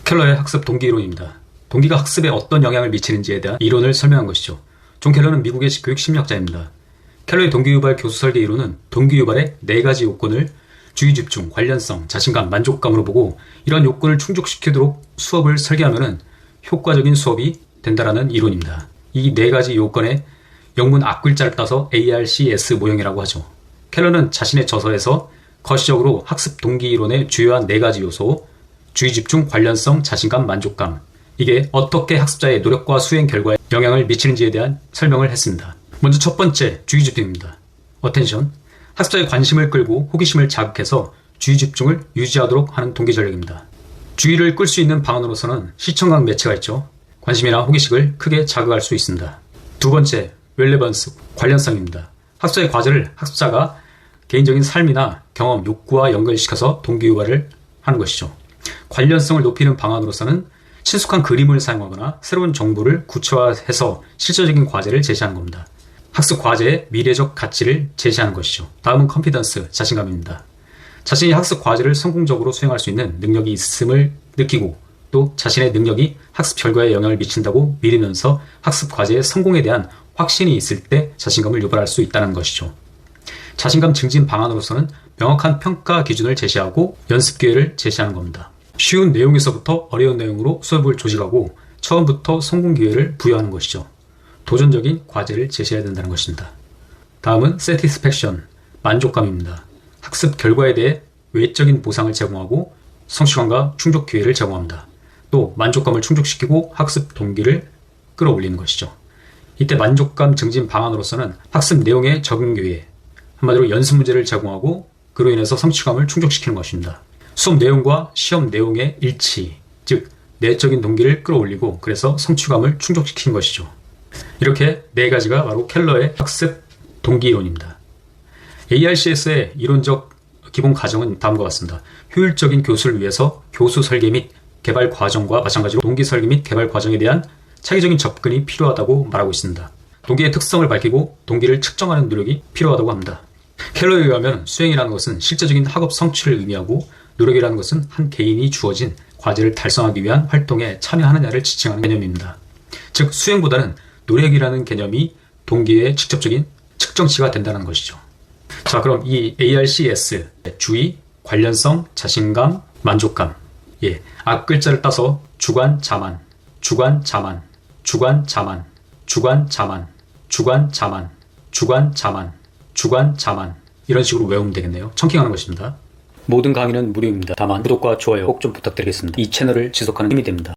켈러의 학습 동기 이론입니다. 동기가 학습에 어떤 영향을 미치는지에 대한 이론을 설명한 것이죠. 존 켈러는 미국의 교육심리학자입니다. 켈러의 동기유발 교수 설계 이론은 동기유발의 4가지 요건을 주의 집중, 관련성, 자신감, 만족감으로 보고 이런 요건을 충족시키도록 수업을 설계하면 효과적인 수업이 된다는 이론입니다. 이 4가지 요건의 영문 앞글자를 따서 ARCS 모형이라고 하죠. 켈러는 자신의 저서에서 거시적으로 학습 동기 이론의 주요한 4가지 요소, 주의 집중, 관련성, 자신감, 만족감, 이게 어떻게 학습자의 노력과 수행 결과에 영향을 미치는지에 대한 설명을 했습니다. 먼저 첫 번째, 주의 집중입니다. 어텐션, 학습자의 관심을 끌고 호기심을 자극해서 주의 집중을 유지하도록 하는 동기 전략입니다. 주의를 끌 수 있는 방안으로서는 시청각 매체가 있죠. 관심이나 호기심을 크게 자극할 수 있습니다. 두 번째, 렐레번스, 관련성입니다. 학습자의 과제를 학습자가 개인적인 삶이나 경험, 욕구와 연결시켜서 동기 유발을 하는 것이죠. 관련성을 높이는 방안으로서는 친숙한 그림을 사용하거나 새로운 정보를 구체화해서 실질적인 과제를 제시하는 겁니다. 학습 과제의 미래적 가치를 제시하는 것이죠. 다음은 컨피던스, 자신감입니다. 자신이 학습 과제를 성공적으로 수행할 수 있는 능력이 있음을 느끼고 또 자신의 능력이 학습 결과에 영향을 미친다고 믿으면서 학습 과제의 성공에 대한 확신이 있을 때 자신감을 유발할 수 있다는 것이죠. 자신감 증진 방안으로서는 명확한 평가 기준을 제시하고 연습 기회를 제시하는 겁니다. 쉬운 내용에서부터 어려운 내용으로 수업을 조직하고 처음부터 성공 기회를 부여하는 것이죠. 도전적인 과제를 제시해야 된다는 것입니다. 다음은 satisfaction, 만족감입니다. 학습 결과에 대해 외적인 보상을 제공하고 성취감과 충족 기회를 제공합니다. 또 만족감을 충족시키고 학습 동기를 끌어올리는 것이죠. 이때 만족감 증진 방안으로서는 학습 내용의 적응 기회, 한마디로 연습 문제를 제공하고 그로 인해서 성취감을 충족시키는 것입니다. 수업 내용과 시험 내용의 일치, 즉 내적인 동기를 끌어올리고 그래서 성취감을 충족시키는 것이죠. 이렇게 4가지가 바로 켈러의 학습 동기 이론입니다. ARCS의 이론적 기본 과정은 다음과 같습니다. 효율적인 교수를 위해서 교수 설계 및 개발 과정과 마찬가지로 동기 설계 및 개발 과정에 대한 차기적인 접근이 필요하다고 말하고 있습니다. 동기의 특성을 밝히고 동기를 측정하는 노력이 필요하다고 합니다. 켈러에 의하면 수행이라는 것은 실제적인 학업 성취를 의미하고 노력이라는 것은 한 개인이 주어진 과제를 달성하기 위한 활동에 참여하느냐를 지칭하는 개념입니다. 즉 수행보다는 노력이라는 개념이 동기의 직접적인 측정치가 된다는 것이죠. 자, 그럼 이 ARCS, 주의, 관련성, 자신감, 만족감, 앞글자를 따서 주관, 자만, 주관, 자만, 주관, 자만, 주관, 자만, 주관, 자만, 주관, 자만, 주관, 자만, 이런 식으로 외우면 되겠네요. 청킹하는 것입니다. 모든 강의는 무료입니다. 다만 구독과 좋아요 꼭 좀 부탁드리겠습니다. 이 채널을 지속하는 힘이 됩니다.